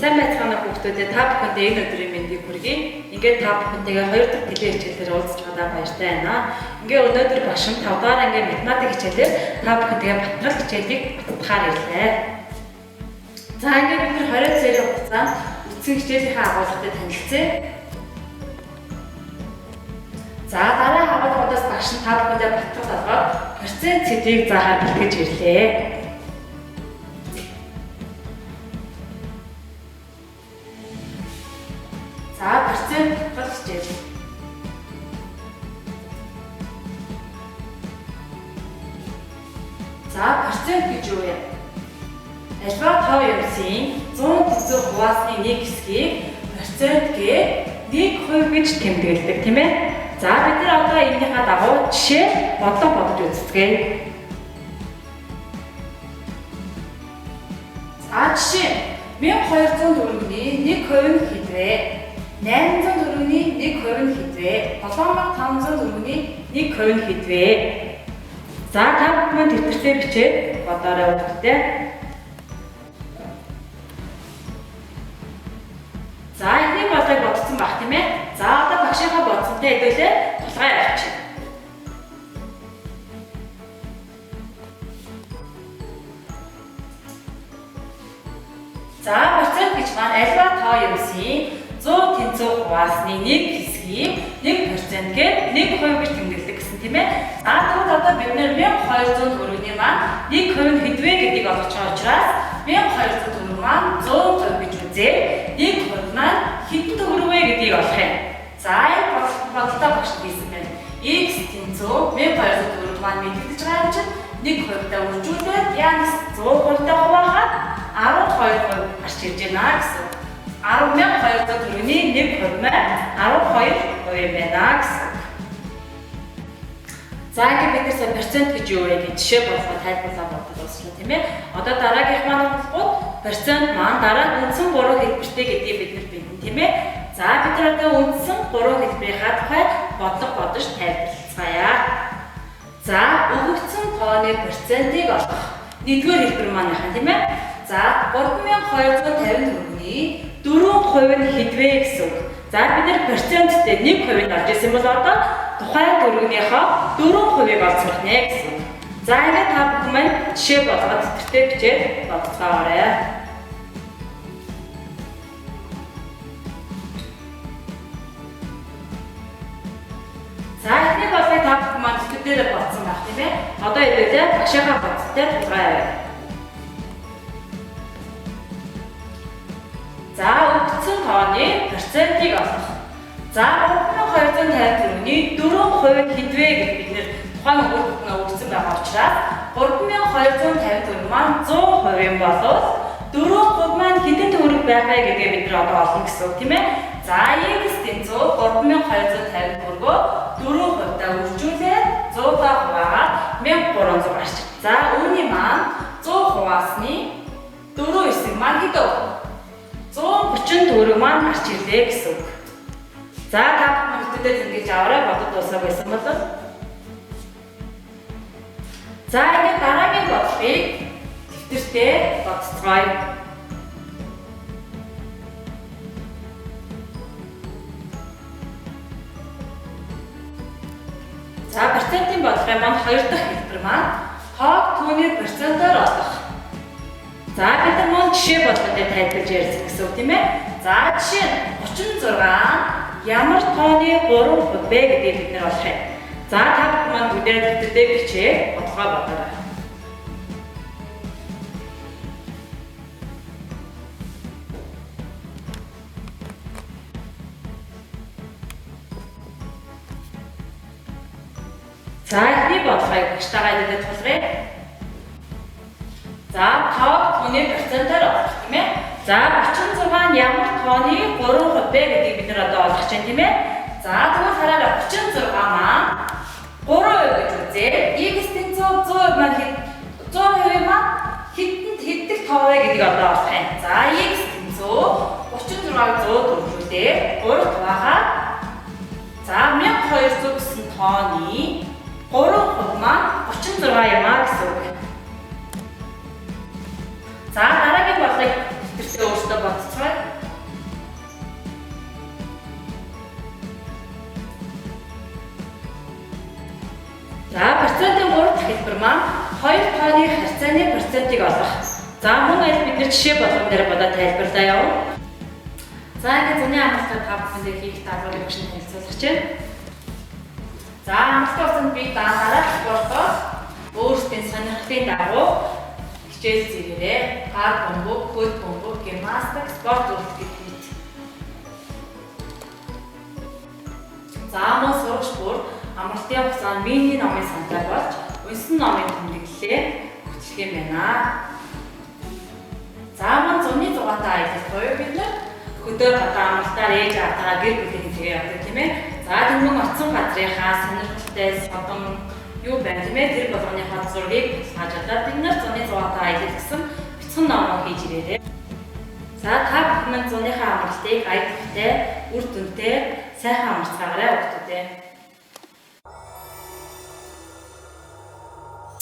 Сайн байцгаана хүүхдүүдээ та бүхэндээ энэ өдрийн мэндийг хүргэе. Ингээд та бүхэнтэйгээ 2 дахь телевиз хичээлээр уулзч байгаа баяртай байна. Ингээд өнөөдөр башин 5 дахь ангийн математик хичээлээр та бүхэнтэйгээ батрал хичээлийг баталгаар ирлээ. За ингээд бид 20 сарын хугацаанд үтсэн хичээлийнхээ агуулгатай танилцъя. За дараа агуулгуудаас багш нь та бүхэндээ батрал олгоод процент сэдвийг заахаар бэлтгэж ирлээ. За процент батрал хичээл. За процент гэж юу вэ? Альва тав юмсын 100 төгсөх хуваасны нэг хэсгийг процентгээ 1% гэж тэмдэглэдэг тийм ээ. За бид нар одоо энэнийхээ дагуу жишээ бодож үзцгээе. За жишээ 1200 төгрөгийн 1% нь хэдвэ? 800 төгрөгийн 1% нь хэдвэ? 7500 төгрөгийн 1% нь хэдвэ? За та бүхэн тэтгэртэй бичээд бодоорой хүүхдээ. За энийг бодлыг бодсон баг тийм ээ. За одоо багшийнхаа бодсонтой хэдүүлээ тулгай авчих. За процент гэж маань альва тоо юмсын 100 тэнцүү хуваасны нэг хэсгийг 1%-гээр 1% гэж тэмдэглэдэг гэсэн тийм ээ. За тэгвэл одоо бид нэр 1200 төгрөгийн маань 1% нь хэдвэ гэдгийг олж байгаа учраас 1200 төгрөг маань 100% гэж үзээ. 1% маань хэдэн төгрөг вэ гэдгийг олох юм. За энэ бодлоо багш хийсэн байна. X тэнцүү 1200 төгрөг маань мэдэгдэж байгаа чинь 1%-тай үржүүлээд янз 100%-тай хуваахад 12% гарч ирж байна гэсэн. 10,200 төгрөгийн 1% маань 12% юм байна гэсэн. За ингээд бид нэр процент гэж юу вэ гэж жишээ болгоод тайлбарлаад бодож үзлээ тийм ээ. Одоо дараагийнх маань болоход процент маань дараа үндсэн 3 хэлбэртэй гэдгийг бид нар бэлдэн тийм ээ. За бид нар одоо үндсэн 3 хэлбэрийнхаа тухай бодлого бодож тайлбарлацгаая. За өгөгдсөн тооны процентыг олох. Нэгдүгээр хэлбэр маань яхан тийм ээ. За 3250 төгрөгийн 4% нь хэдвэ гэсэн үг. За бид нар проценттэй 1%-ийг олж ирсэн бол одоо тухайн төгрөгнийхөө 4%-ийг олж сурах нэ гэсэн үг. За ингээд та бүхэн маань жишээ болгоод тэтгэртэй бичээд бодцгоорой. За эхний бодлыг та бүхэн маань тэтгэрээр бодсон байх тийм ээ. Одоо хэдүүлээ багшийнхаа бодцтой тулгай авъя. За өгөгдсөн тооны процентыг олох. За 3250 төгрөгийн 4% хэдвэ гэж бид нэр тухайн өгөгдсөн өгсөн байгаа учраас 3250 төгрөг маань 100% юм болоод 4% маань хэдэн төгрөг байх вэ гэдгээ бид нар одоо олно гэсэн үг тийм ээ. За X тэнцүү 3250 төгрөгөө 4%-тай үржүүлээд 100-аа хуваагаад 1300 гарч. За үүний маань 100 хуваасны 4 хэсэг маань хэдэн вэ? 130 төгрөг маань гарч ирлээ гэсэн үг. За та бүхэндээ ингэж аваарай бодод дуусах байсан бол. За ингээд дараагийн бодлогыг тэтгэртэй бодцгоё. За процентын бодлогын маань 2 дахь хэлбэр маань хоог түүний процентоор олох. За бид нар мөн жишээ болгоод тайлбарж ярьсан гэсэн үг тийм ээ. За жишээ нь 36 ямар тооны 3% бэ гэдгийг бид нар олох юм. За та бүхэн маань бүгдээ тэтгэртэй бичээ бодлогоо бодоорой. За эхний бодлогыг багштайгаа хэлээд тулгарыг. За тоог тооны процентоор олох тийм ээ. За 36 нь ямар тооны 3% бэ гэдгийг бид нар одоо олох чинь тийм ээ. За тэгвэл хараарай 36 маань 3% гэж үзээ. X тэнцүү 100% маань 100% маань хэддэг тоо вэ гэдгийг одоо олох юм. За X тэнцүү 36-ыг 100 төгрөгтэй 3 хуваагаад за 1200 гэсэн тооны 3% маань 36 юм аа гэсэн үг. За дараагийн бодлогыг өөртөө бодцгоё. маань хоёр тооны харьцааны процентыг олох. За мөн аль бид нар жишээ болгон дээр бодоод тайлбарлаа явуу. За ингээд зуны амралтад та бүхэндээ хийх даалгаврыг өгч танилцуулах чинь. За амралтын усанд би дараа спортоор өөрсдийн сонирхлын дагуу хичээл зэрэгээрээ гар бөмбөг, хөл бөмбөг, гимнастик, спорт үйлдэл хийх. За мөн сурагч бүр амралтын хугацаанд миний номын сантай болж унсан номын тэмдэглэлээ хөтлөх юм байна. За мөн зуны 6 аялал буюу бид нар өдөр гадаа амралтаар ээж аавтайгаа гэр бүлийнхээ явдаг тийм ээ. За тэгмэн оцсон газрынхаа сонирхолтой содон юу байна тийм ээ, тэр болгоныхоо зургийг хаажуулаад бид нар зуны 6 аялал гэсэн бяцхан номоо хийж ирээрээ. За та бүхэн зуныхаа амралтыг аядлахтай, үр дүнтэй сайхан амарцгаарай өгтөдөө.